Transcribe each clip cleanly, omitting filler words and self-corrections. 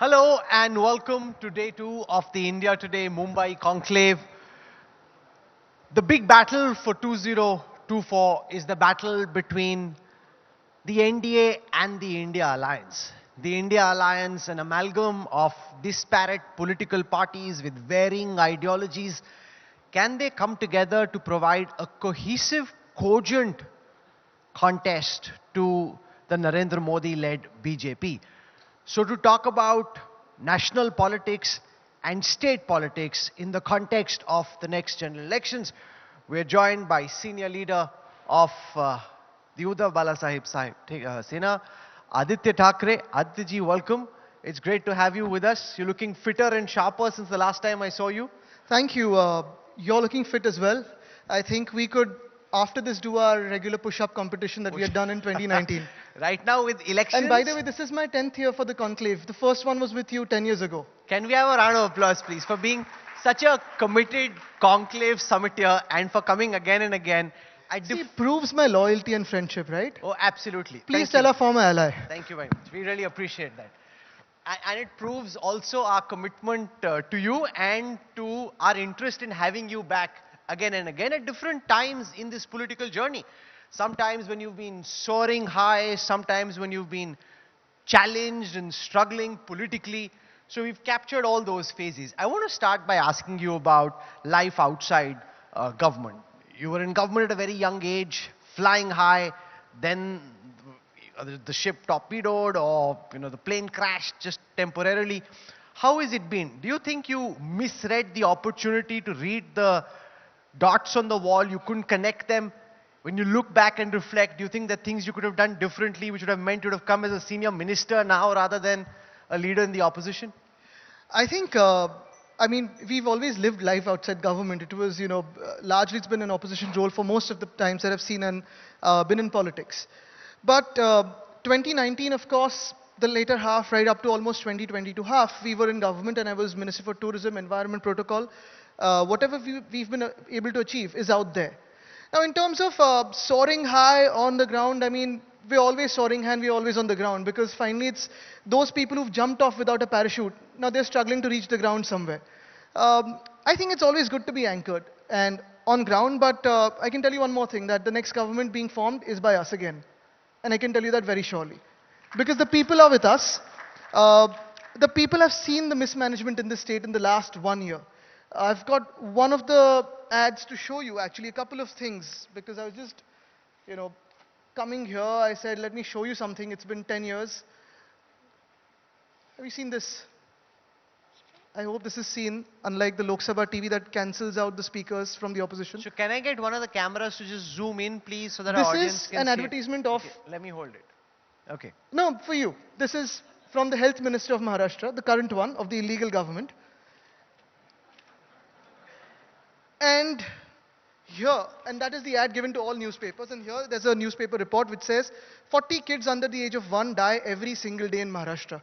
Hello and welcome to day two of the India Today Mumbai Conclave. The big battle for 2024 is the battle between the NDA and the India Alliance. The India Alliance, an amalgam of disparate political parties with varying ideologies, can they come together to provide a cohesive, cogent contest to the Narendra Modi-led BJP? So to talk about national politics and state politics in the context of the next general elections, we're joined by senior leader of the Yuva Sena, Aaditya Thackeray. Aditya ji, welcome. It's great to have you with us. You're looking fitter and sharper since the last time I saw you. Thank you. You're looking fit as well. I think we could, after this, do our regular push-up competition that we had done in 2019. Right now with elections. And by the way, this is my 10th year for the conclave. The first one was with you 10 years ago. Can we have a round of applause, please, for being such a committed conclave summiteer and for coming again and again. See, it proves my loyalty and friendship, right? Oh, absolutely. Please tell our former ally. Thank you very much. We really appreciate that. And it proves also our commitment to you and to our interest in having you back again and again at different times in this political journey. Sometimes when you've been soaring high, sometimes when you've been challenged and struggling politically. So we've captured all those phases. I want to start by asking you about life outside government. You were in government at a very young age, flying high, then the ship torpedoed or the plane crashed just temporarily. How has it been? Do you think you misread the opportunity to read the dots on the wall? You couldn't connect them? When you look back and reflect, do you think that things you could have done differently, which would have meant you would have come as a senior minister now rather than a leader in the opposition? I think, we've always lived life outside government. It was, largely it's been an opposition role for most of the times that I've seen and been in politics. But 2019, of course, the later half, right up to almost 2022 half, we were in government and I was Minister for Tourism, Environment Protocol. Whatever we've been able to achieve is out there. Now, in terms of soaring high on the ground, we're always soaring high and we're always on the ground because finally it's those people who've jumped off without a parachute. Now they're struggling to reach the ground somewhere. I think it's always good to be anchored and on ground, but I can tell you one more thing, that the next government being formed is by us again. And I can tell you that very surely. Because the people are with us. The people have seen the mismanagement in this state in the last 1 year. I've got one of the ads to show you, actually, a couple of things, because I was just, coming here, I said, let me show you something. It's been 10 years. Have you seen this? I hope this is seen, unlike the Lok Sabha TV that cancels out the speakers from the opposition. So can I get one of the cameras to just zoom in, please, so that our audience can see? This is an advertisement of... Okay, let me hold it. Okay. No, for you. This is from the Health Minister of Maharashtra, the current one of the illegal government. And here, and that is the ad given to all newspapers, and here there's a newspaper report which says 40 kids under the age of 1 die every single day in Maharashtra.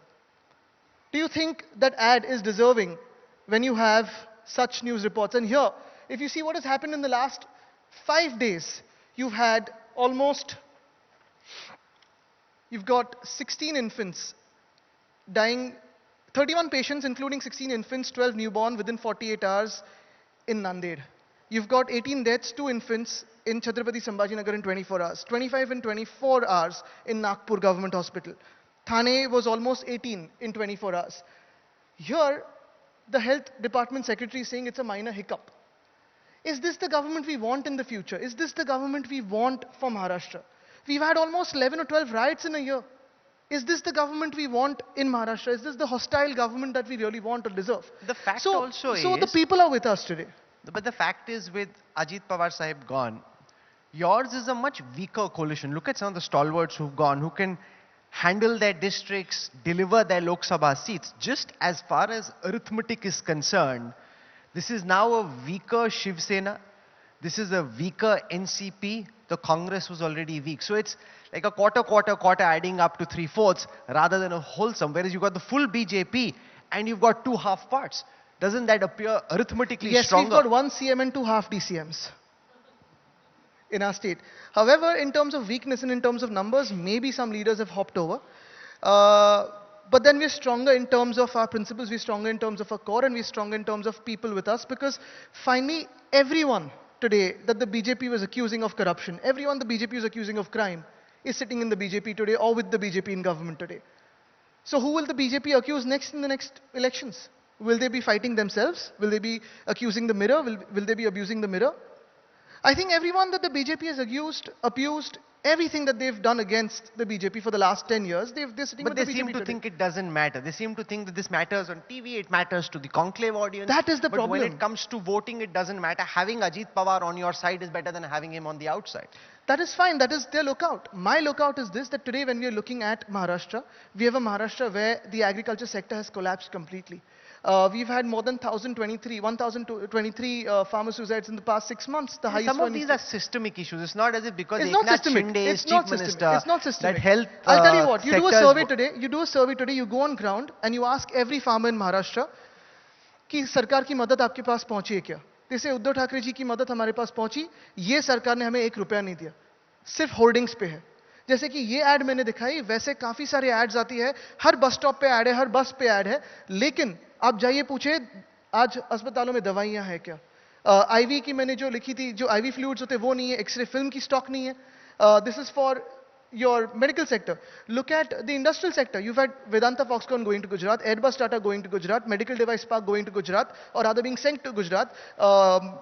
Do you think that ad is deserving when you have such news reports? And here, if you see what has happened in the last 5 days, you've got 16 infants dying, 31 patients including 16 infants, 12 newborn within 48 hours in Nanded. You've got 18 deaths, 2 infants in Chhatrapati Sambhajinagar in 24 hours, 25 in 24 hours in Nagpur Government Hospital. Thane was almost 18 in 24 hours. Here, the health department secretary is saying it's a minor hiccup. Is this the government we want in the future? Is this the government we want for Maharashtra? We've had almost 11 or 12 riots in a year. Is this the government we want in Maharashtra? Is this the hostile government that we really want or deserve? The fact So the people are with us today. But the fact is, with Ajit Pawar Sahib gone, yours is a much weaker coalition. Look at some of the stalwarts who've gone, who can handle their districts, deliver their Lok Sabha seats. Just as far as arithmetic is concerned, this is now a weaker Shiv Sena. This is a weaker NCP. The Congress was already weak. So it's like a quarter adding up to 3/4 rather than a wholesome. Whereas you've got the full BJP and you've got 2 half parts. Doesn't that appear arithmetically stronger? Yes, we've got 1 CM and 2 half DCMs in our state. However, in terms of weakness and in terms of numbers, maybe some leaders have hopped over. But then we're stronger in terms of our principles, we're stronger in terms of our core, and we're stronger in terms of people with us, because finally everyone today that the BJP was accusing of corruption, everyone the BJP is accusing of crime, is sitting in the BJP today or with the BJP in government today. So who will the BJP accuse next in the next elections? Will they be fighting themselves? Will they be accusing the mirror? Will they be abusing the mirror? I think everyone that the BJP has abused everything that they've done against the BJP for the last 10 years, they're sitting But with they the BJP seem to today. think it doesn't matter. They seem to think that this matters on TV, it matters to the conclave audience. That is the but when problem. it comes to voting, it doesn't matter. Having Ajit Pawar on your side is better than having him on the outside. That is fine. That is their lookout. My lookout is this, that today when we are looking at Maharashtra, we have a Maharashtra where the agriculture sector has collapsed completely. We've had more than 1,023 farmer suicides in the past 6 months. The highest Some one of these is- are systemic issues. It's not as if because It's not Eknath systemic. Shinde is It's chief not systemic. minister It's not systemic. that health I'll tell you what. You do a sectors survey today. You do a survey today. You go on ground and you ask every farmer in Maharashtra कि सरकार की मदद आपके पास पहुंची है क्या? जैसे उद्धव ठाकरे जी की मदद हमारे पास पहुंची, ये सरकार ने हमें 1 रुपया नहीं दिया, सिर्फ होर्डिंग्स पे है. जैसे कि ये ऐड मैंने दिखाई, वैसे काफी सारे एड्स आती है, हर बस स्टॉप पे ऐड है, हर बस पे ऐड है, लेकिन आप जाइए पूछे आज अस्पतालों में दवाइयां हैं क्या? आईवी की मैंने जो लिखी थी, जो आईवी फ्लूइड्स होते हैं वो नहीं है, एक्सरे फिल्म की स्टॉक नहीं है. This is for your medical sector. Look at the industrial sector. You've had Vedanta Foxconn going to Gujarat, Airbus Tata going to Gujarat, Medical Device Park going to Gujarat, or rather being sent to Gujarat. All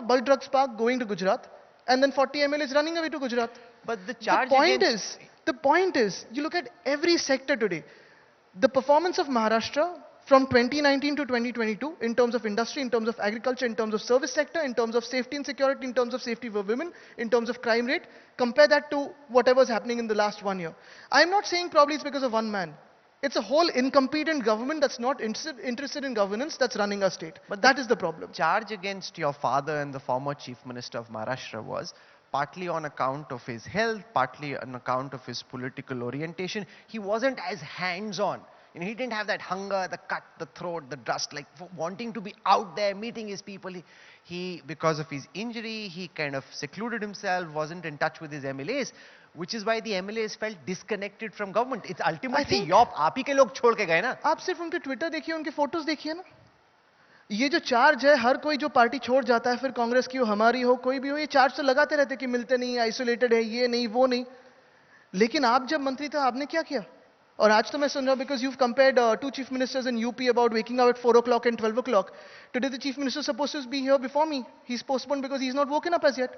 of Bulk Drugs Park going to Gujarat, and then 40 MLAs running away to Gujarat. But the charge The point is, you look at every sector today. The performance of Maharashtra from 2019 to 2022 in terms of industry, in terms of agriculture, in terms of service sector, in terms of safety and security, in terms of safety for women, in terms of crime rate, compare that to whatever's happening in the last 1 year. I'm not saying probably it's because of one man. It's a whole incompetent government that's not interested in governance that's running our state. But that is the problem. Charge against your father and the former chief minister of Maharashtra was partly on account of his health, partly on account of his political orientation. He wasn't as hands-on. He didn't have that hunger, the cut, the throat, the dust, like wanting to be out there, meeting his people. He, because of his injury, he kind of secluded himself, wasn't in touch with his MLAs, which is why the MLAs felt disconnected from government. It's ultimately आप ही के लोग छोड़ के गए ना. आप सिर्फ उनके ट्विटर देखिए, उनके फोटोज देखिए ना. ये जो चार्ज है, हर कोई जो पार्टी छोड़ जाता है, फिर कांग्रेस की हो, हमारी हो, कोई भी हो, ये चार्ज तो लगाते रहते कि मिलते नहीं, आइसोलेटेड है, ये नहीं, वो नहीं. लेकिन आप जब मंत्री थे, आपने क्या किया? और आज तो मैं सुन रहा हूं, because you've compared two chief ministers in UP about waking up at 4 o'clock and 12 o'clock. Today the chief minister is supposed to be here before me. He's postponed because he's not woken up as yet.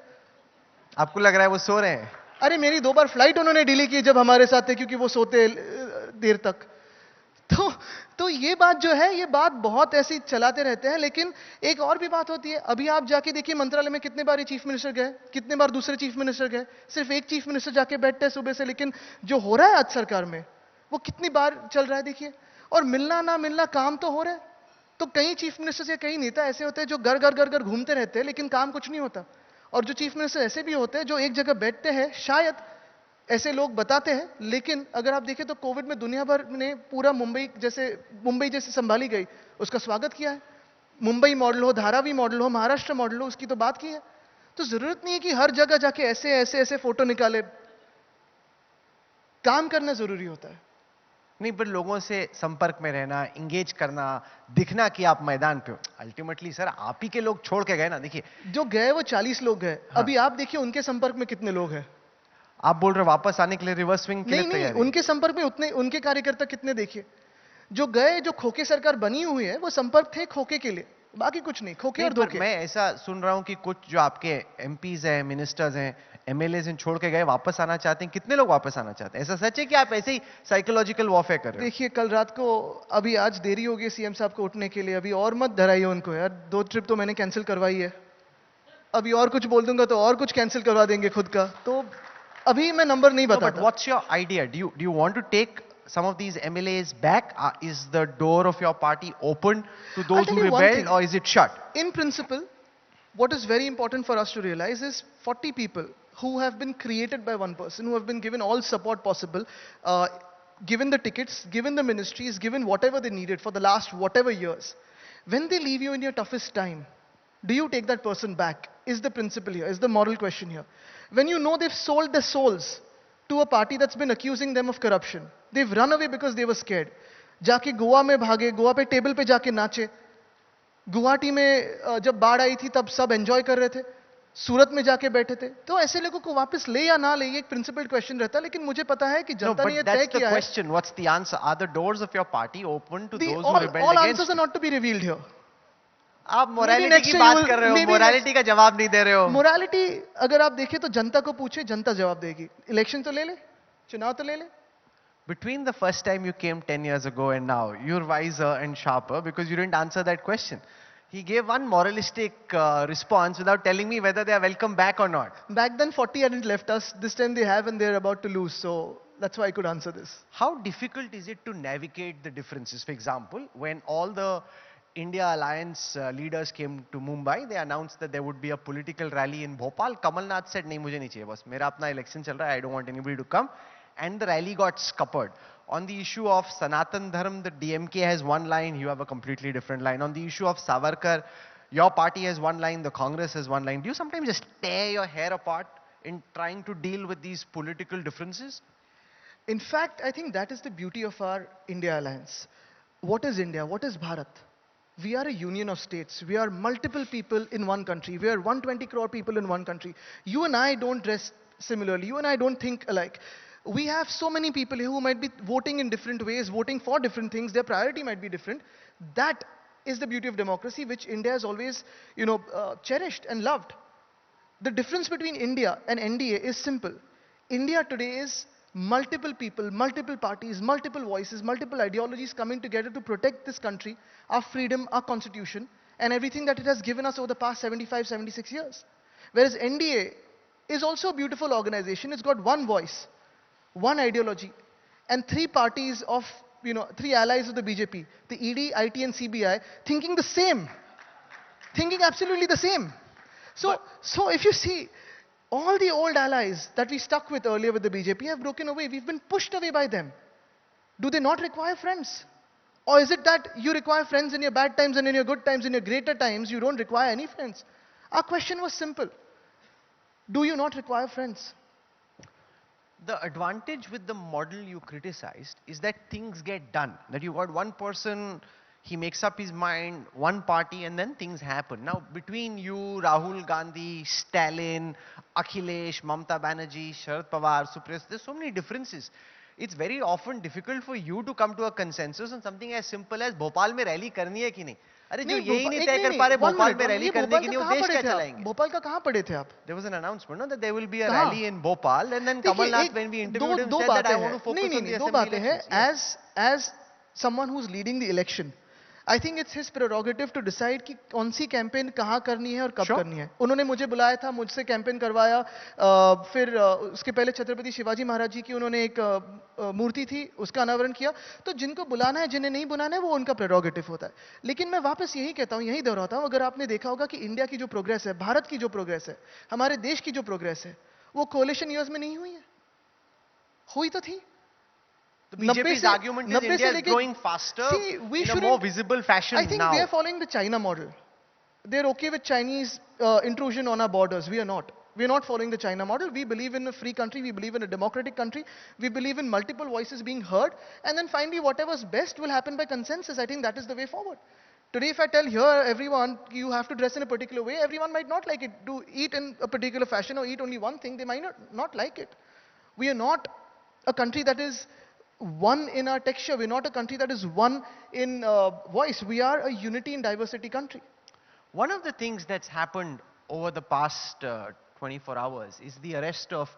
आपको लग रहा है वो सो रहे हैं? अरे मेरी 2 बार flight उन्होंने डिले की जब हमारे साथ थे, क्योंकि वो सोते देर तक. तो ये बात जो है, ये बात बहुत ऐसी चलाते रहते हैं. लेकिन एक और भी बात होती है. अभी आप जाके देखिए मंत्रालय में कितने बार चीफ मिनिस्टर गए, कितने बार दूसरे चीफ मिनिस्टर गए. सिर्फ एक चीफ मिनिस्टर जाके बैठते हैं सुबह से. लेकिन जो हो रहा है आज सरकार में, वो कितनी बार चल रहा है देखिए. और मिलना ना मिलना काम तो हो रहा है. तो कई चीफ मिनिस्टर्स या कई नेता ऐसे होते हैं जो घर घर घर घर घूमते रहते हैं, लेकिन काम कुछ नहीं होता. और जो चीफ मिनिस्टर ऐसे भी होते हैं जो एक जगह बैठते हैं, शायद ऐसे लोग बताते हैं. लेकिन अगर आप देखें तो कोविड में दुनिया भर ने पूरा मुंबई जैसे संभाली गई, उसका स्वागत किया है. मुंबई मॉडल हो, धारावी मॉडल हो, महाराष्ट्र मॉडल हो, उसकी तो बात की है. तो जरूरत नहीं है कि हर जगह जाके ऐसे ऐसे ऐसे फोटो निकाले. काम करना जरूरी होता है. नहीं, पर लोगों से संपर्क में रहना, इंगेज करना, दिखना कि आप मैदान पे हो. अल्टीमेटली सर आप ही के लोग छोड़ के गए ना. देखिए जो गए वो 40 लोग गए. अभी आप देखिए उनके संपर्क में कितने लोग हैं. आप बोल रहे वापस आने के लिए रिवर्स स्विंग के लिए नहीं, तैयार है? उनके संपर्क में उतने उनके कार्यकर्ता कितने देखिए. जो गए, जो खोखे सरकार बनी हुई है, वो संपर्क थे खोखे के लिए, बाकी कुछ नहीं. खोखे और धोखे. मैं ऐसा सुन रहा हूं कि कुछ जो आपके एमपीज हैं, मिनिस्टर्स हैं, एमएलएज हैं, छोड़ के गए, वापस आना चाहते हैं. कितने लोग वापस आना चाहते हैं? ऐसा सच है कि आप ऐसे ही साइकोलॉजिकल वॉरफेयर कर रहे हो? देखिए कल रात को, अभी आज देरी हो गई सीएम साहब को उठने के लिए. अभी और मत डराइए उनको यार. 2 ट्रिप तो मैंने कैंसिल करवाई है. अभी और कुछ बोल दूंगा तो और कुछ कैंसिल करवा देंगे खुद का. तो अभी मैं नंबर नहीं बताता. But what's your idea? Do you want to take some of these MLAs back? Is the door of your party open to those who rebelled, or is it shut? In principle, what is very important for us to realize is 40 people who have been created by one person, who have been given all support possible, given the tickets, given the ministries, given whatever they needed for the last whatever years. When they leave you in your toughest time, do you take that person back? Is the principle here, is the moral question here. When you know they've sold their souls to a party that's been accusing them of corruption. They've run away because they were scared. जाके गोवा में भागे, गोवा पे table पे जाके नाचे. गुवाहाटी में जब बाढ़ आई थी तब सब एंजॉय कर रहे थे. सूरत में जाके बैठे थे. तो ऐसे लोगों को वापस ले या ना ले ये एक प्रिंसिपल क्वेश्चन रहता है, लेकिन मुझे पता है कि No, जनता ने ये but तय that's the किया है. question. What's the answer? Are the doors of your party open to those who all rebelled all against answers are you? not to be revealed here. आप मोरालिटी next की year बात you will- कर रहे हो, maybe morality का जवाब नहीं दे रहे हो. मोरालिटी अगर आप देखें तो जनता को पूछे, जनता जवाब देगी. इलेक्शन तो ले ले, चुनाव तो ले ले. Between the first time you came 10 years ago and now, you're wiser and sharper because you didn't answer that question. He gave one moralistic response without telling me whether they are welcome back or not. Back then 40 hadn't left us. This time they have and they're about to lose. So that's why I could answer this. How difficult is it to navigate the differences? For example, when all the India Alliance leaders came to Mumbai, they announced that there would be a political rally in Bhopal. Kamal Nath said, "नहीं मुझे नहीं चाहिए बस, मेरा अपना election चल रहा है, I don't want anybody to come." And the rally got scuppered. On the issue of Sanatan Dharm, the DMK has one line, you have a completely different line. On the issue of Savarkar, your party has one line, the Congress has one line. Do you sometimes just tear your hair apart in trying to deal with these political differences? In fact, I think that is the beauty of our India alliance. What is India? What is Bharat? We are a union of states. We are multiple people in one country. We are 120 crore people in one country. You and I don't dress similarly. You and I don't think alike. We have so many people here who might be voting in different ways, voting for different things. Their priority might be different. That is the beauty of democracy, which India has always, cherished and loved. The difference between India and NDA is simple. India today is multiple people, multiple parties, multiple voices, multiple ideologies coming together to protect this country, our freedom, our constitution, and everything that it has given us over the past 75, 76 years. Whereas NDA is also a beautiful organization. It's got one voice, one ideology, and three parties of, three allies of the BJP, the ED, IT, and CBI, thinking the same, thinking absolutely the same. So if you see, all the old allies that we stuck with earlier with the BJP have broken away. We've been pushed away by them. Do they not require friends? Or is it that you require friends in your bad times and in your good times, in your greater times, you don't require any friends? Our question was simple. Do you not require friends? The advantage with the model you criticized is that things get done. That you got one person, he makes up his mind, one party, and then things happen. Now, between you, Rahul Gandhi, Stalin, Akhilesh, Mamta Banerjee, Sharad Pawar, Supriya, there's so many differences. It's very often difficult for you to come to a consensus on something as simple as Bhopal में rally करनी है कि नहीं. अरे जो यही नहीं तय कर पा रहे भोपाल में रैली करने की नहीं, वो देश क्या चलाएंगे? भोपाल का कहाँ पढ़े थे आप? There was an announcement, no, that there will be a rally in Bhopal, and then Kamal Nath, when we interviewed him, said that I want to focus on the assembly elections. As someone who's leading the election, I think it's his prerogative to decide कि कौन सी campaign कहाँ करनी है और कब करनी है. उन्होंने मुझे बुलाया था, मुझसे कैंपेन करवाया. फिर उसके पहले छत्रपति शिवाजी महाराज जी की उन्होंने एक मूर्ति थी, उसका अनावरण किया. तो जिनको बुलाना है, जिन्हें नहीं बुलाना है, वो उनका प्रेरोगेटिव होता है. लेकिन मैं वापस यही कहता हूँ, यही दोहराता हूँ, अगर आपने देखा होगा कि इंडिया की जो प्रोग्रेस है, भारत की जो प्रोग्रेस है, हमारे देश की जो प्रोग्रेस है, वो कोalition years में नहीं हुई है. हुई तो थी. The BJP's argument is India is growing faster in a more visible fashion now. I think they are following the China model. They're okay with Chinese intrusion on our borders. We are not. We are not following the China model. We believe in a free country. We believe in a democratic country. We believe in multiple voices being heard. And then finally, whatever's best will happen by consensus. I think that is the way forward. Today, if I tell here everyone you have to dress in a particular way, everyone might not like it. To eat in a particular fashion or eat only one thing, they might not like it. We are not a country that is one in our texture. We're not a country that is one in voice. We are a unity in diversity country. One of the things that's happened over the past 24 hours is the arrest of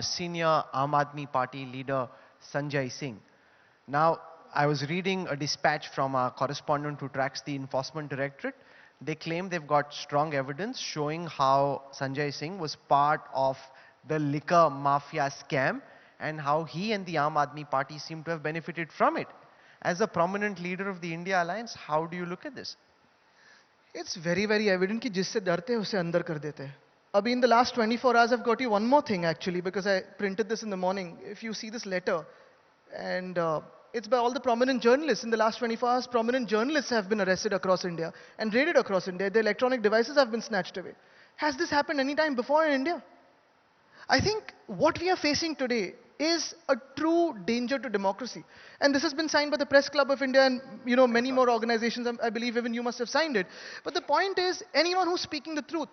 senior Aam Aadmi Party leader Sanjay Singh. Now, I was reading a dispatch from our correspondent who tracks the Enforcement Directorate. They claim they've got strong evidence showing how Sanjay Singh was part of the liquor mafia scam, and how he and the Aam Aadmi Party seem to have benefited from it. As a prominent leader of the India Alliance, how do you look at this? It's very, very evident कि जिससे डरते हैं उसे अंदर कर देते हैं. Abhi in the last 24 hours, I've got you one more thing actually, because I printed this in the morning. If you see this letter, and it's by all the prominent journalists. In the last 24 hours, prominent journalists have been arrested across India and raided across India. Their electronic devices have been snatched away. Has this happened any time before in India? I think what we are facing today is a true danger to democracy. And this has been signed by the Press Club of India and many more organizations. I believe even you must have signed it. But the point is, anyone who's speaking the truth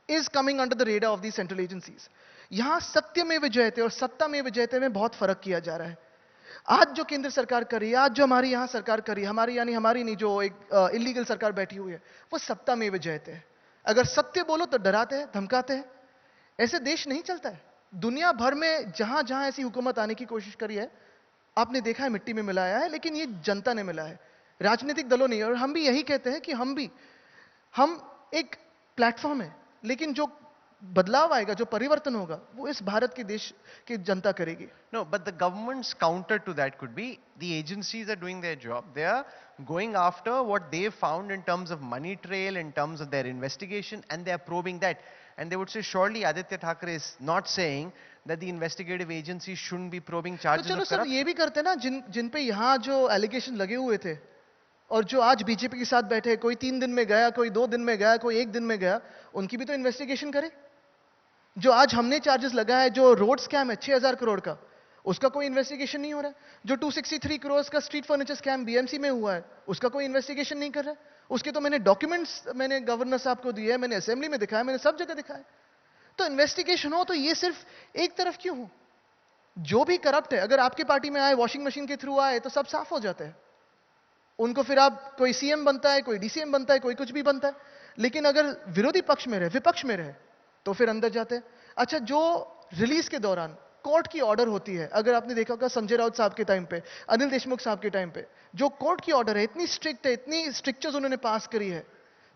is coming under the radar of these central agencies. यहाँ सत्य में विजयते और सत्ता में विजयते में बहुत फर्क किया जा रहा है. आज जो केंद्र सरकार कर रही है, आज जो हमारी यहाँ सरकार कर रही है, हमारी यानी हमारी नहीं, जो एक इलीगल सरकार बैठी हुई है, वो सत्ता में विजयते है. अगर सत्य बोलो तो डराते हैं, धमकाते हैं. ऐसे देश नहीं चलता है. दुनिया भर में जहां जहां ऐसी हुकूमत आने की कोशिश करी है, आपने देखा है मिट्टी में मिलाया है, लेकिन ये जनता ने मिला है, राजनीतिक दलों ने. और हम भी यही कहते हैं कि हम एक प्लेटफॉर्म है, लेकिन जो बदलाव आएगा, जो परिवर्तन होगा, वो इस भारत के देश की जनता करेगी. No, but the government's counter to that could be the agencies are doing their job. They are going after what they found in terms of money trail, in terms of their investigation, and they are probing that. And they would say, surely Aaditya Thackeray is not saying that the investigative agencies shouldn't be probing charges तो चलो of sir, corruption. ये भी करते ना, जिन पे यहाँ जो allegation लगे हुए थे और जो आज बीजेपी के साथ बैठे, कोई 3 दिन में गया, कोई 2 दिन में गया, कोई 1 दिन में गया, उनकी भी तो इन्वेस्टिगेशन करे. जो आज हमने चार्जेस लगाया है, जो रोड स्कैम है 6000 करोड़ का, उसका कोई इन्वेस्टिगेशन नहीं हो रहा है. जो 263 करोड़ का स्ट्रीट फर्नीचर स्कैम बीएमसी में हुआ है, उसका कोई इन्वेस्टिगेशन नहीं कर रहा है. उसके तो मैंने डॉक्यूमेंट्स गवर्नर साहब को दिए हैं, मैंने असेंबली में दिखाया, मैंने सब जगह दिखाया. तो इन्वेस्टिगेशन हो तो ये सिर्फ एक तरफ क्यों हो? जो भी करप्ट है, अगर आपके पार्टी में आए, वॉशिंग मशीन के थ्रू आए, तो सब साफ हो जाता है. उनको फिर आप, कोई सीएम बनता है, कोई डीसीएम बनता है, कोई कुछ भी बनता है. लेकिन अगर विरोधी पक्ष में रहे, विपक्ष में रहे, तो फिर अंदर जाते हैं. अच्छा, जो रिलीज के दौरान कोर्ट की ऑर्डर होती है, अगर आपने देखा होगा संजय राउत साहब के टाइम पे, अनिल देशमुख साहब के टाइम पे, जो कोर्ट की ऑर्डर है, इतनी स्ट्रिक्ट है, इतनी स्ट्रिक्चर्स उन्होंने पास करी है,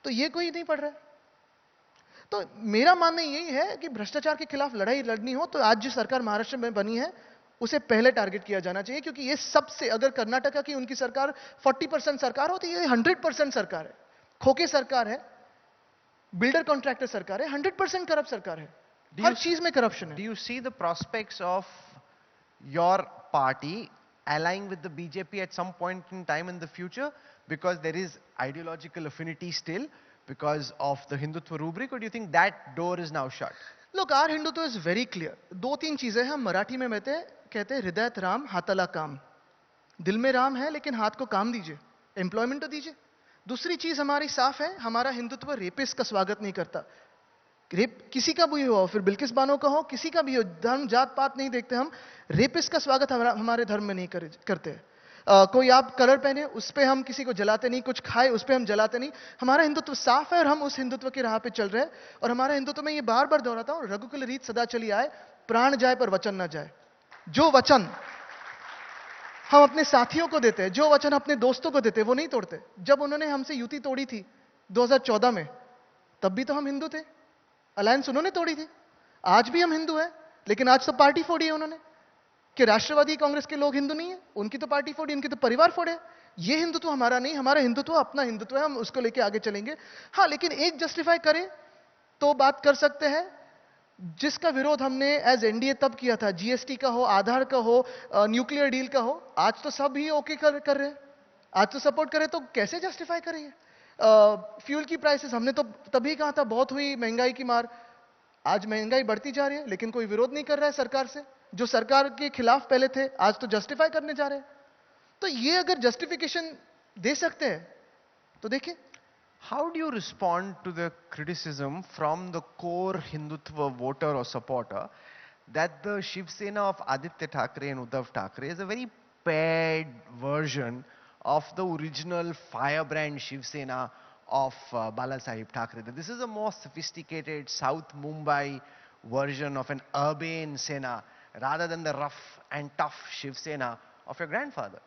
तो ये कोई नहीं पढ़ रहा है. तो मेरा मानना यही है कि भ्रष्टाचार के खिलाफ लड़ाई लड़नी हो तो आज जो सरकार महाराष्ट्र में बनी है, उसे पहले टारगेट किया जाना चाहिए. क्योंकि ये सबसे, अगर कर्नाटका की उनकी सरकार 40% सरकार हो, तो ये 100% सरकार है. खोके सरकार है, बिल्डर कॉन्ट्रैक्टर सरकार है, 100% करप्ट सरकार है. हर चीज में करप्शन है. Do you see the prospects of your party allying with the BJP at some point in time in the future, because there is ideological affinity still because of the Hindutva rubric, or do you think that door is now shut? Look, our Hindutva is very clear. 2-3 चीजें हैं. हम मराठी में कहते हैं, हृदयत राम हाथाला काम. दिल में राम है, लेकिन हाथ को काम दीजिए, एम्प्लॉयमेंट तो दीजिए. दूसरी चीज हमारी साफ है, हमारा हिंदुत्व रेपिस्ट का स्वागत नहीं करता. रेप किसी का भी हो, फिर बिल्किस बानो का हो, किसी का भी हो, धर्म जात पात नहीं देखते हम. रेपिस्ट का स्वागत हमारे धर्म में नहीं करते. कोई आप कलर पहने, उस पे हम किसी को जलाते नहीं, कुछ खाए उस पे हम जलाते नहीं. हमारा हिंदुत्व साफ है और हम उस हिंदुत्व की राह पे चल रहे हैं. और हमारा हिंदुत्व में ये बार बार दोहराता हूं, रघुकुल रीत सदा चली आए, प्राण जाए पर वचन ना जाए. जो वचन हम अपने साथियों को देते हैं, जो वचन अपने दोस्तों को देते हैं, वो नहीं तोड़ते. जब उन्होंने हमसे युति तोड़ी थी 2014 में, तब भी तो हम हिंदू थे. अलायंस उन्होंने तोड़ी थी. आज भी हम हिंदू हैं, लेकिन आज तो पार्टी फोड़ी है उन्होंने. कि राष्ट्रवादी कांग्रेस के लोग हिंदू नहीं है, उनकी तो पार्टी फोड़ी, उनकी तो परिवार फोड़े. ये हिंदुत्व हमारा नहीं. हमारा हिंदुत्व अपना हिंदुत्व है, हम उसको लेके आगे चलेंगे. हाँ, लेकिन एक जस्टिफाई करें तो बात कर सकते हैं, जिसका विरोध हमने एज एनडीए तब किया था, जीएसटी का हो, आधार का हो, न्यूक्लियर डील का हो, आज तो सब ही ओके कर रहे हैं. आज तो सपोर्ट करें, तो कैसे जस्टिफाई करेंगे? फ्यूल की प्राइसेस हमने तो तभी कहा था बहुत हुई महंगाई की मार. आज महंगाई बढ़ती जा रही है, लेकिन कोई विरोध नहीं कर रहा है सरकार से. जो सरकार के खिलाफ पहले थे, आज तो जस्टिफाई करने जा रहे हैं. तो ये अगर जस्टिफिकेशन दे सकते हैं तो देखिए. How do you respond to the criticism from the core Hindutva voter or supporter that the Shiv Sena of Aaditya Thackeray and Uddhav Thackeray is a very pared version of the original firebrand Shiv Sena of Balasaheb Thackeray? That this is a more sophisticated South Mumbai version of an urban Sena rather than the rough and tough Shiv Sena of your grandfather.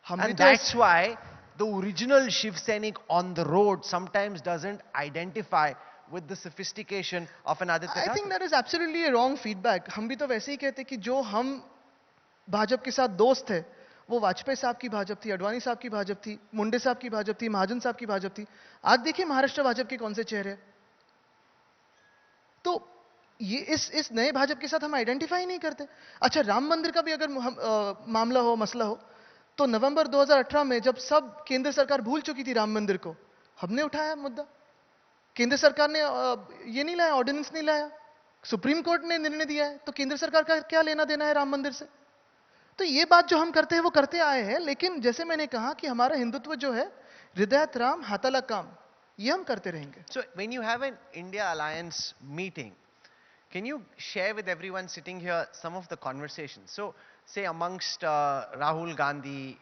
And that's why the original Shiv Sainik on the road sometimes doesn't identify with the sophistication of an Aditya Thackeray. I think that is absolutely a wrong feedback. हम भी तो वैसे ही कहते कि जो हम भाजपा के साथ दोस्त थे, वो वाजपेयी साहब की भाजपा थी, अडवाणी साहब की भाजपा थी, मुंडे साहब की भाजपा थी, महाजन साहब की भाजपा थी. आज देखिए महाराष्ट्र भाजपा के कौन से चेहरे. तो ये इस नए भाजपा के साथ हम आइडेंटिफाई नहीं करते. अच्छा, राम मंदिर का भी अगर मामला हो, मसला हो, तो नवंबर 2018 में जब सब केंद्र सरकार भूल चुकी थी राम मंदिर को, हमने उठाया मुद्दा. केंद्र सरकार ने ये नहीं लाया, ऑर्डिनेंस नहीं लाया, सुप्रीम कोर्ट ने निर्णय दिया है, तो केंद्र सरकार का क्या लेना देना है राम मंदिर से? तो ये बात जो हम करते हैं वो करते आए हैं, लेकिन जैसे मैंने कहा कि हमारा हिंदुत्व जो है हृदयात राम हाताला काम, ये हम करते रहेंगे. So when you have an India Alliance meeting, can you share with everyone sitting here some of the conversations? So say amongst Rahul Gandhi,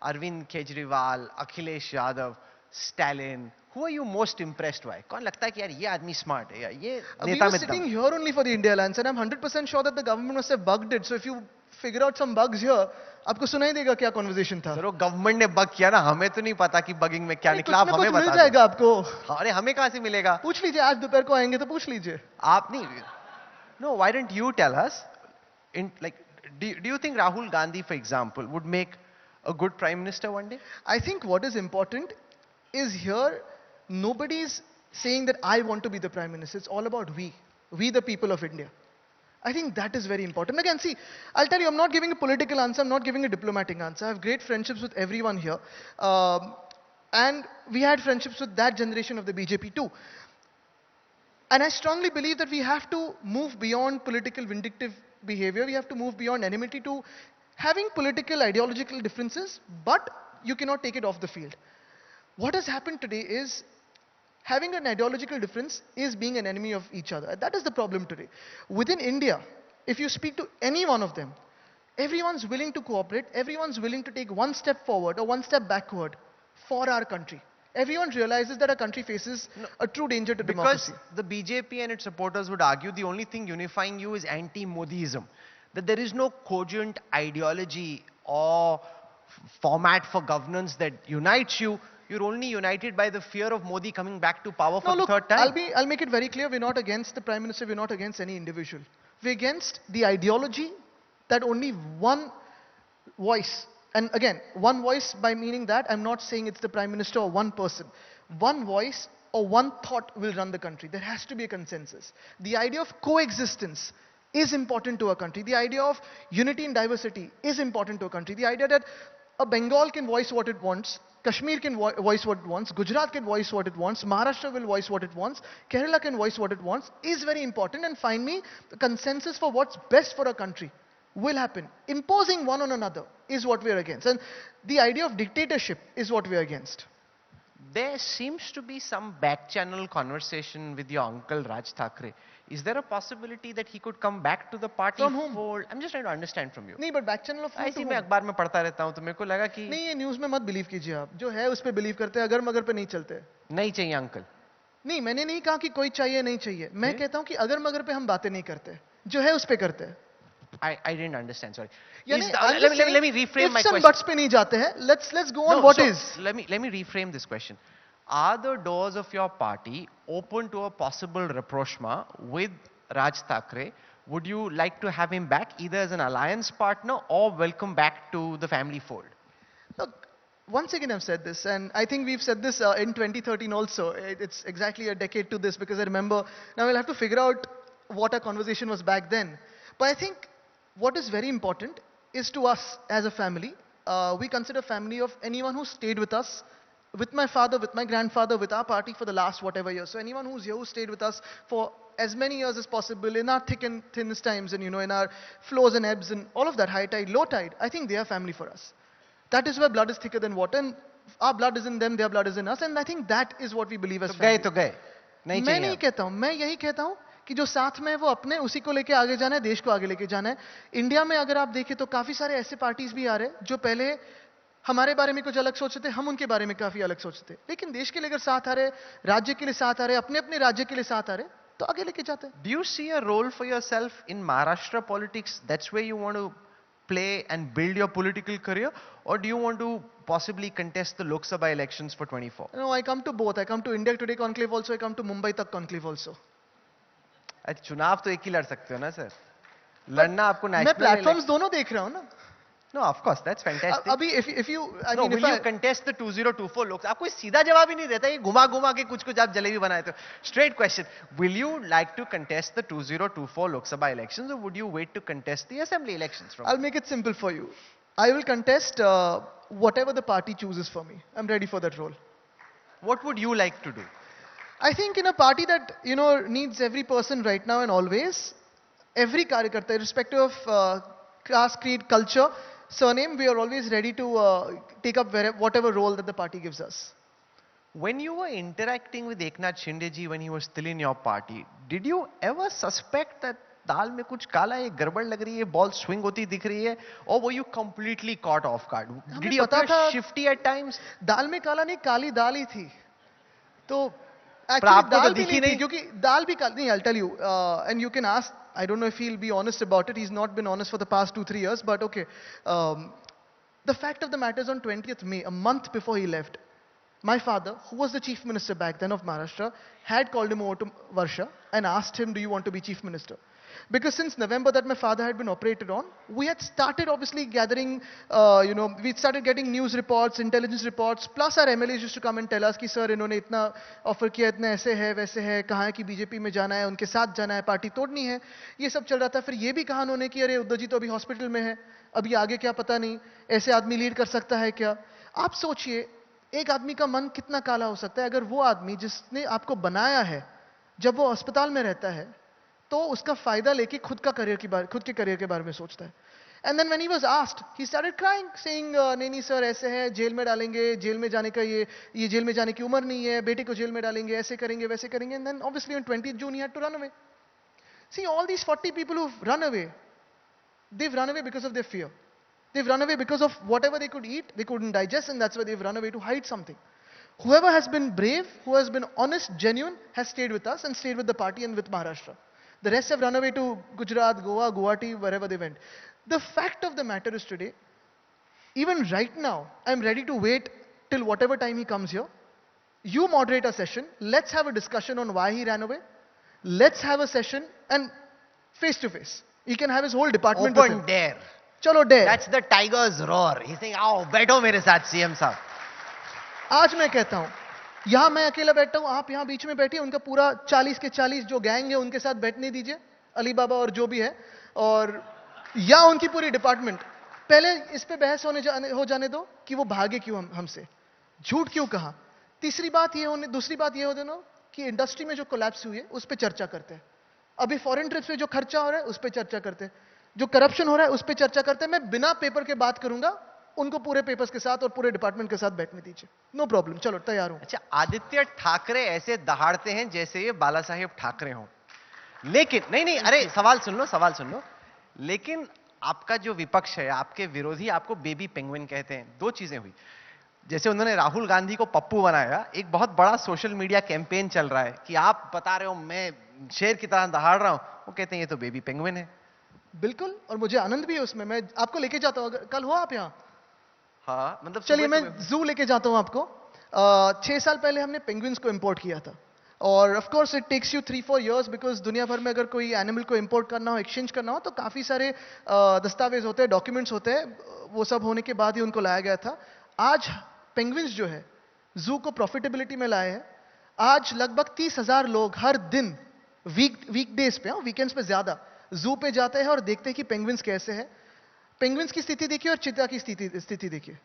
Arvind Kejriwal, Akhilesh Yadav, Stalin, who are you most impressed by? कौन लगता है कि यार ये आदमी smart है, या ये We नेता were में sitting दम है? here only for the India Alliance, and I'm 100% sure that the government must have bugged it. So if you figure out some bugs here, आपको सुनाई देगा क्या conversation था. सर वो गवर्नमेंट ने बग किया ना, हमें तो नहीं पता कि बगिंग में क्या नहीं, निकला, आप कुछ ना हमें कुछ मिल बता जाएगा दो. आपको. अरे हमें कहाँ से मिलेगा? पूछ लीजिए, आज दोपहर को आएंगे तो पूछ लीजिए. आप नहीं. No, why don't you tell us? Do you think Rahul Gandhi, for example, would make a good prime minister one day? I think what is important is here, nobody is saying that I want to be the prime minister. It's all about we the people of India. I think that is very important. Again, see, I'll tell you, I'm not giving a political answer, I'm not giving a diplomatic answer. I have great friendships with everyone here. And we had friendships with that generation of the BJP too. And I strongly believe that we have to move beyond political vindictive behavior. We have to move beyond enmity to having political ideological differences, but you cannot take it off the field. What has happened today is having an ideological difference is being an enemy of each other. That is the problem today. Within India, if you speak to any one of them, everyone's willing to cooperate, everyone's willing to take one step forward or one step backward for our country. Everyone realizes that our country faces a true danger to democracy. Because the BJP and its supporters would argue the only thing unifying you is anti-Modiism. That there is no cogent ideology or format for governance that unites you. You're only united by the fear of Modi coming back to power for the third time. I'll make it very clear, we're not against the Prime Minister, we're not against any individual. We're against the ideology that only one voice, and again, one voice by meaning that I'm not saying it's the Prime Minister or one person. One voice or one thought will run the country. There has to be a consensus. The idea of coexistence is important to our country. The idea of unity and diversity is important to our country. The idea that a Bengal can voice what it wants, Kashmir can voice what it wants, Gujarat can voice what it wants, Maharashtra will voice what it wants, Kerala can voice what it wants, is very important. And finally, the consensus for what's best for our country will happen. Imposing one on another is what we are against. And the idea of dictatorship is what we are against. There seems to be some back channel conversation with your uncle Raj Thackeray. Is there a possibility that he could come back to the party From whom? fold? I'm just trying to understand from you. नहीं, but back channel of who ऐसे to मैं whom? अखबार में पढ़ता रहता हूँ तो मेरे को लगा कि नहीं, ये न्यूज में मत बिलीव कीजिए आप. जो है उस पे बिलीव करते हैं, अगर मगर पे नहीं चलते. नहीं चाहिए अंकल. नहीं, मैंने नहीं कहा कि कोई चाहिए नहीं चाहिए. मैं कहता हूं कि अगर मगर पे हम बातें नहीं करते, जो है उस पे करते हैं. I didn't understand, sorry. यानी Let me reframe my ifs and question. buts पे नहीं जाते हैं. Let's go on No, what so is. Let me reframe this question. Are the doors of your party open to a possible rapprochement with Raj Thackeray? Would you like to have him back either as an alliance partner or welcome back to the family fold? Look, once again I've said this, and I think we've said this in 2013 also. It's exactly a decade to this, because I remember, now we'll have to figure out what our conversation was back then. But I think what is very important is to us as a family, we consider family of anyone who stayed with us, with my father, with my grandfather, with our party for the last whatever years. So anyone who's here who stayed with us for as many years as possible in our thick and thinnest times, and in our flows and ebbs and all of that, high tide, low tide, I think they are family for us. That is where blood is thicker than water, and our blood is in them, their blood is in us, and I think that is what we believe as family. तो गए नहीं मैं चाहिए नहीं कहता हूं, मैं यही कहता हूं कि जो साथ में है वो अपने उसी को लेके आगे जाना है, देश को आगे लेके जाना है. इंडिया में अगर आप देखें तो काफी सारे ऐसे पार्टीज भी आ रहे हैं जो पहले हमारे बारे में कुछ अलग सोचते थे, हम उनके बारे में काफी अलग सोचते थे, लेकिन देश के लिए अगर साथ आ रहे, राज्य के लिए साथ आ रहे, अपने अपने राज्य के लिए साथ आ रहे, तो आगे लेके जाते हैं. Do you see a role for yourself in Maharashtra politics? That's where you want to play and build your political career, or do you want to possibly contest the Lok Sabha elections for 24? No, I come to both. I come to India Today Conclave also, I come to Mumbai तक Conclave also. चुनाव तो एक ही लड़ सकते हो ना sir, लड़ना आपको मैं नेशनल. प्लेटफॉर्म्स दोनों देख रहा हूं ना. No, of course, that's fantastic. अभी if you, I No, mean, will if you contest the 2024 लोग? आप कोई सीधा जवाब ही नहीं देता, ये घुमा घुमा के कुछ आप जलेबी बनाए तो. Straight question. Will you like to contest the 2024 Lok Sabha elections, or would you wait to contest the assembly elections? I'll make it simple for you. I will contest whatever the party chooses for me. I'm ready for that role. What would you like to do? I think in a party that, needs every person right now and always, every karyakarta, irrespective of caste, creed, culture, surname, we are always ready to take up whatever role that the party gives us. When you were interacting with Eknath Shinde ji when he was still in your party, did you ever suspect that दाल में कुछ काला है, गड़बड़ लग रही है, ball swing होती दिख रही है, or were you completely caught off guard? Did you appear shifty at times? दाल में काला नहीं, काली दाल ही थी. तो पर actually आपको तो दाल भी दिखी नहीं थी, नहीं? क्योंकि दाल भी काली नहीं. I'll tell you, and you can ask. I don't know if he'll be honest about it. He's not been honest for the past 2-3 years, but okay. The fact of the matter is, on 20th May, a month before he left, my father, who was the chief minister back then of Maharashtra, had called him over to Varsha and asked him, do you want to be chief minister? Because since November that my father had been operated on, we had started obviously gathering, we started getting news reports, intelligence reports, plus our MLAs used to come and tell us कि sir इन्होंने इतना offer किया, इतना ऐसे है, वैसे है, कहाँ है कि बीजेपी में जाना है, उनके साथ जाना है, पार्टी तोड़नी है, ये सब चल रहा था. फिर ये भी कहा उन्होंने कि अरे उद्धव जी तो अभी हॉस्पिटल में है, अभी आगे क्या पता नहीं, ऐसे आदमी लीड कर सकता है क्या. आप सोचिए, एक आदमी का मन कितना काला हो सकता है अगर वो आदमी जिसने आपको बनाया है, जब वो अस्पताल में रहता है, तो उसका फायदा लेके खुद के करियर के बारे में सोचता है. And then when he was asked, he started crying, saying नहीं नहीं सर ऐसे है, जेल में डालेंगे, जेल में जाने का ये जेल में जाने की उम्र नहीं है, बेटे को जेल में डालेंगे, ऐसे करेंगे, वैसे करेंगे. And then obviously on 20th June he had to run away. See, all these 40 people who've run away, they've run away because of their fear. They've run away because of whatever they could eat, they couldn't digest, and that's why they've run away to hide something. Whoever has been brave, who has been honest, genuine, has stayed with us and stayed with the party and with Maharashtra. The rest have run away to Gujarat, Goa, Guwahati, wherever they went. The fact of the matter is today, even right now, I'm ready to wait till whatever time he comes here. You moderate a session. Let's have a discussion on why he ran away. Let's have a session and face to face. He can have his whole department with him. Open dare. Chalo dare. That's the tiger's roar. He's saying, आओ बैठो मेरे साथ CM साहब. आज मैं कहता हूं, यहां मैं अकेला बैठता हूं, आप यहां बीच में बैठिए, उनका पूरा 40 के 40 जो गैंग है उनके साथ बैठने दीजिए, अली बाबा और जो भी है, और या उनकी पूरी डिपार्टमेंट. पहले इस पे बहस हो जाने दो कि वो भागे क्यों हमसे, झूठ क्यों कहा. दूसरी बात ये हो देना कि इंडस्ट्री में जो कोलैप्स हुई है उस पे चर्चा करते हैं. अभी फॉरेन ट्रिप्स पे जो खर्चा हो रहा है उस पे चर्चा करते हैं, जो करप्शन हो रहा है उस पे चर्चा करते हैं. मैं बिना पेपर के बात करूंगा, उनको पूरे पेपर्स के साथ और पूरे डिपार्टमेंट के साथ बैठने दीजिए. नो प्रॉब्लम, चलो तैयार हूं. अच्छा, आदित्य ठाकरे ऐसे दहाड़ते हैं जैसे ये बाला साहेब ठाकरे हों. लेकिन नहीं, अरे सवाल सुन लो. लेकिन आपका जो विपक्ष है, आपके विरोधी आपको बेबी पेंगुइन कहते हैं. दो चीजें हुई. जैसे उन्होंने राहुल गांधी को पप्पू बनाया, एक बहुत बड़ा सोशल मीडिया कैंपेन चल रहा है कि आप बता रहे हो मैं शेर की तरह दहाड़ रहा हूं, वो कहते हैं ये तो बेबी पेंगुइन है. बिल्कुल, और मुझे आनंद भी है उसमें. मैं आपको लेके जाता हूं, कल हो आप यहां? हाँ, मतलब चलिए मैं जू लेके जाता हूं आपको. 6 साल पहले हमने पेंगुइन्स को इंपोर्ट किया था, और of course it takes you 3-4 years, because दुनिया भर में अगर कोई एनिमल को इंपोर्ट करना हो, एक्सचेंज करना हो, तो काफी सारे दस्तावेज होते हैं, डॉक्यूमेंट्स होते हैं. वो सब होने के बाद ही उनको लाया गया था. आज पेंगुइन्स जो है जू को प्रॉफिटेबिलिटी में लाए हैं. आज लगभग 30,000 लोग हर दिन वीकडेज पे, वीकेंड्स पे ज्यादा, जू पे जाते हैं और देखते हैं कि पेंगुइन्स कैसे हैं. पेंगुइन्स की स्थिति देखिए और चीता की स्थिति देखिए.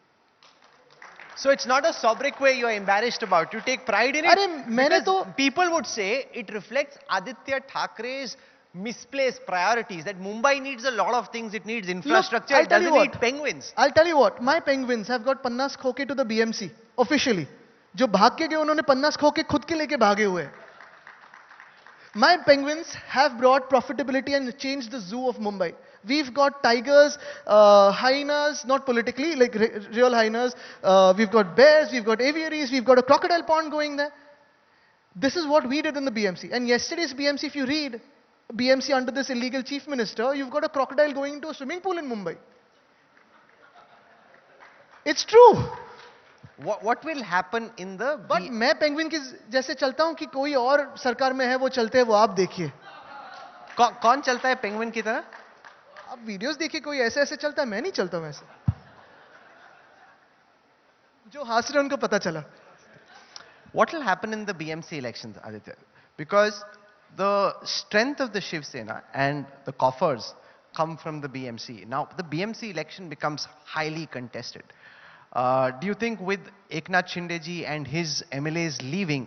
So it's not a sobriquet way you are embarrassed about. You take pride in it. अरे मैंने तो people would say it reflects Aditya Thackeray's misplaced priorities. That Mumbai needs a lot of things. It needs infrastructure. Look, it doesn't need penguins. I'll tell you what. My penguins have got पन्नास खोके to the BMC officially. जो भाग के गए उन्होंने पन्नास खोके खुद के लेके भागे हुए. My penguins have brought profitability and changed the zoo of Mumbai. We've got tigers, hyenas, not politically, like real hyenas. We've got bears, we've got aviaries, we've got a crocodile pond going there. This is what we did in the BMC. And yesterday's BMC, if you read BMC under this illegal chief minister, you've got a crocodile going into a swimming pool in Mumbai. It's true. What will happen in the... But मैं penguin की जैसे चलता हूं कि कोई और सरकार में है वो चलते हैं, वो आप देखिए. कौन चलता है penguin की तरह? आप वीडियोस देखिए, कोई ऐसे ऐसे चलता है, मैं नहीं चलता हूं ऐसे. जो हंस रहे उनको पता चला. What will happen in the BMC elections, Aditya? Because the strength of the Shiv Sena and the coffers come from the BMC. Now, the BMC election becomes highly contested. Do you think with Eknath Shinde ji and his MLAs leaving,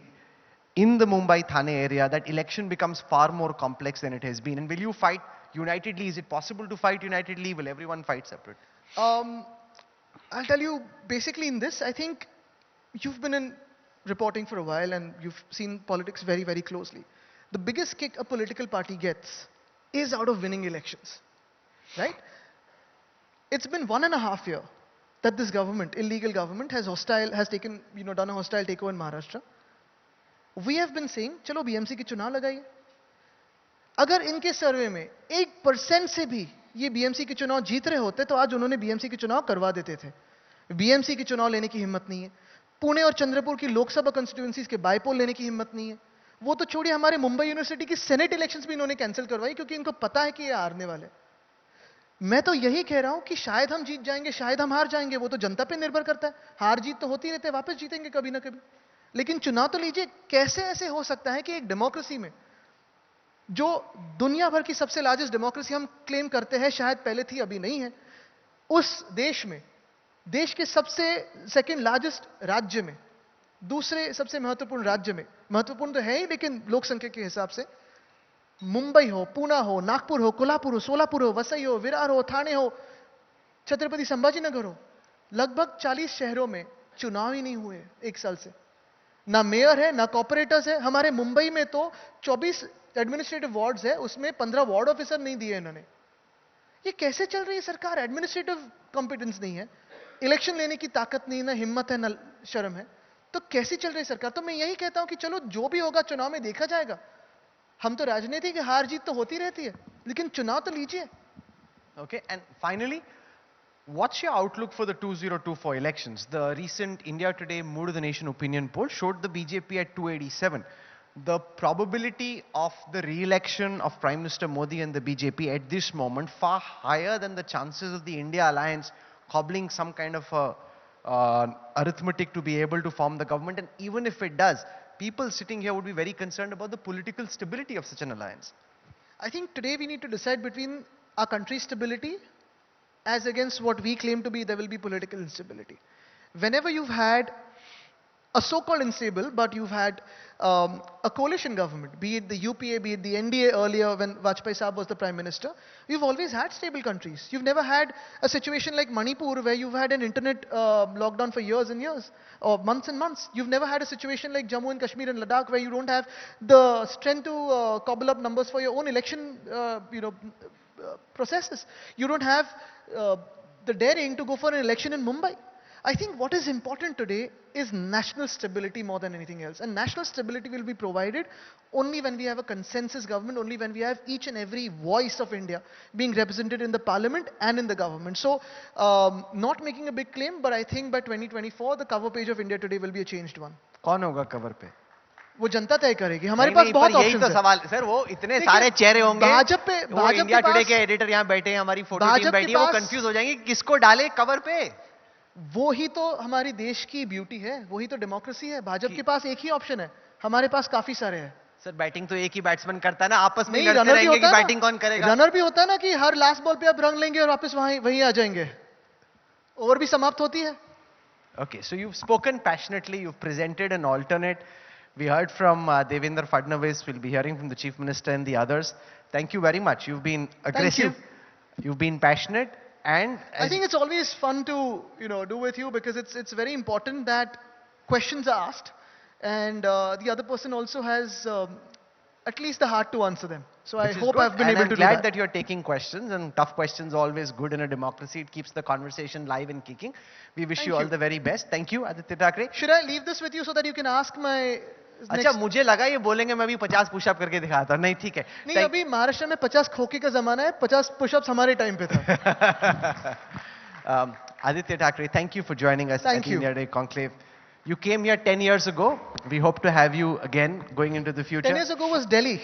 in the Mumbai Thane area, that election becomes far more complex than it has been. And will you fight unitedly? Is it possible to fight unitedly? Will everyone fight separate? I'll tell you, basically in this, I think you've been in reporting for a while and you've seen politics very, very closely. The biggest kick a political party gets is out of winning elections, right? It's been 1.5 years that this government, illegal government, has taken, done a hostile takeover in Maharashtra. We have been saying, चलो BMC के चुनाव लगाइए. अगर इनके सर्वे में 1% से भी ये BMC के चुनाव जीत रहे होते तो आज उन्होंने BMC के चुनाव करवा देते थे. BMC के चुनाव लेने की हिम्मत नहीं है. पुणे और चंद्रपुर की लोकसभा कंस्टिट्यूएंसीज के बाइपोल लेने की हिम्मत नहीं है. वो तो छोड़िए, हमारे मुंबई यूनिवर्सिटी की सेनेट इलेक्शंस भी इन्होंने कैंसिल करवाई क्योंकि इनको पता है कि ये हारने वाले. मैं तो यही कह रहा हूं कि शायद हम जीत जाएंगे, शायद हम हार जाएंगे. वो तो जनता पे निर्भर करता है. हार जीत तो होती रहती है, वापस जीतेंगे कभी ना कभी. लेकिन चुनाव तो लीजिए. कैसे ऐसे हो सकता है कि एक डेमोक्रेसी में, जो दुनिया भर की सबसे लार्जेस्ट डेमोक्रेसी हम क्लेम करते हैं, शायद पहले थी अभी नहीं है, उस देश में, देश के सबसे सेकंड लार्जेस्ट राज्य में, दूसरे सबसे महत्वपूर्ण राज्य में, महत्वपूर्ण तो है ही लेकिन लोक संख्या के हिसाब से, मुंबई हो, पूना हो, नागपुर हो, कोल्हापुर हो, सोलापुर हो, वसई हो, विरार हो, ठाणे हो, छत्रपति संभाजीनगर हो, लगभग 40 शहरों में चुनाव ही नहीं हुए 1 साल से. ना मेयर है, ना कॉर्पोरेटर्स है. हमारे मुंबई में तो 24 एडमिनिस्ट्रेटिव वार्ड्स है, उसमें 15 वार्ड ऑफिसर नहीं दिए इन्होंने. ये कैसे चल रही है सरकार? एडमिनिस्ट्रेटिव कॉम्पिटेंस नहीं है, इलेक्शन लेने की ताकत नहीं, ना हिम्मत है, ना शर्म है. तो कैसी चल रही है सरकार? तो मैं यही कहता हूं कि चलो जो भी होगा चुनाव में देखा जाएगा. हम तो राजनीति की हार जीत तो होती रहती है, लेकिन चुनाव तो लीजिए. Okay, and finally, what's your outlook for the 2024 elections? The recent India Today Mood of the Nation opinion poll showed the BJP at 287. The probability of the re-election of Prime Minister Modi and the BJP at this moment far higher than the chances of the India alliance cobbling some kind of arithmetic to be able to form the government. And even if it does, people sitting here would be very concerned about the political stability of such an alliance. I think today we need to decide between our country's stability as against what we claim to be there will be political instability. Whenever you've had a so-called unstable, but you've had a coalition government, be it the UPA, be it the NDA earlier when Vajpayee Saab was the Prime Minister, you've always had stable countries. You've never had a situation like Manipur where you've had an internet lockdown for years and years, or months and months. You've never had a situation like Jammu and Kashmir and Ladakh where you don't have the strength to cobble up numbers for your own election processes. You don't have the daring to go for an election in Mumbai. I think what is important today is national stability more than anything else. And national stability will be provided only when we have a consensus government, only when we have each and every voice of India being represented in the parliament and in the government. So, not making a big claim, but I think by 2024, the cover page of India Today will be a changed one. कौन होगा cover पे? वो जनता तय करेगी. हमारे पास बहुत options हैं. सवाल सर, वो इतने सारे चेहरे होंगे, वो इंडिया टुडे के एडिटर यहाँ बैठे हैं, हमारी फोटो टीम बैठी है, वो कंफ्यूज हो जाएंगे किसको डाले कवर पे. वो ही तो हमारी देश की ब्यूटी है, वही तो डेमोक्रेसी है. भाजपा के पास एक ही ऑप्शन है, हमारे पास काफी सारे हैं. सर बैटिंग तो एक ही बैट्समैन करता है ना, आपस में लड़ते रहेंगे कि बैटिंग कौन करेगा. रनर भी होता है ना कि हर लास्ट बॉल पे आप रन लेंगे और वापस वहीं आ जाएंगे, ओवर भी समाप्त होती है. Okay, so you've spoken passionately, you've presented an alternate. We heard from Devendra Fadnavis, we'll be hearing from the Chief Minister and the others. Thank you very much. You've been aggressive, you've been passionate, and I think it's always fun to do with you because it's very important that questions are asked and the other person also has at least the heart to answer them. So I hope I've been able to do that. I'm glad that you're taking questions, and tough questions are always good in a democracy. It keeps the conversation live and kicking. We wish you all the very best. Thank you, Aaditya Thackeray. Should I leave this with you so that you can ask my अच्छा, मुझे लगा ये बोलेंगे मैं भी 50 pushup करके दिखाता हूं. नहीं, ठीक है. नहीं, अभी महाराष्ट्र में 50 खोखे का जमाना है, 50 पुशअप्स हमारे टाइम पे था. Aditya Thackeray, thank you for joining us at India Today Conclave. You came here 10 years ago. We hope to have you again going into the future. 10 years ago was Delhi.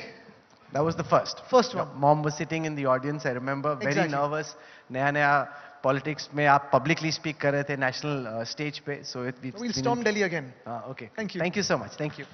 That was the first. First one. Your mom was sitting in the audience, I remember, very nervous. नया politics में आप publicly speak कर रहे थे national stage पे. So we'll storm Delhi again. Okay. Thank you. Thank you so much. Thank you.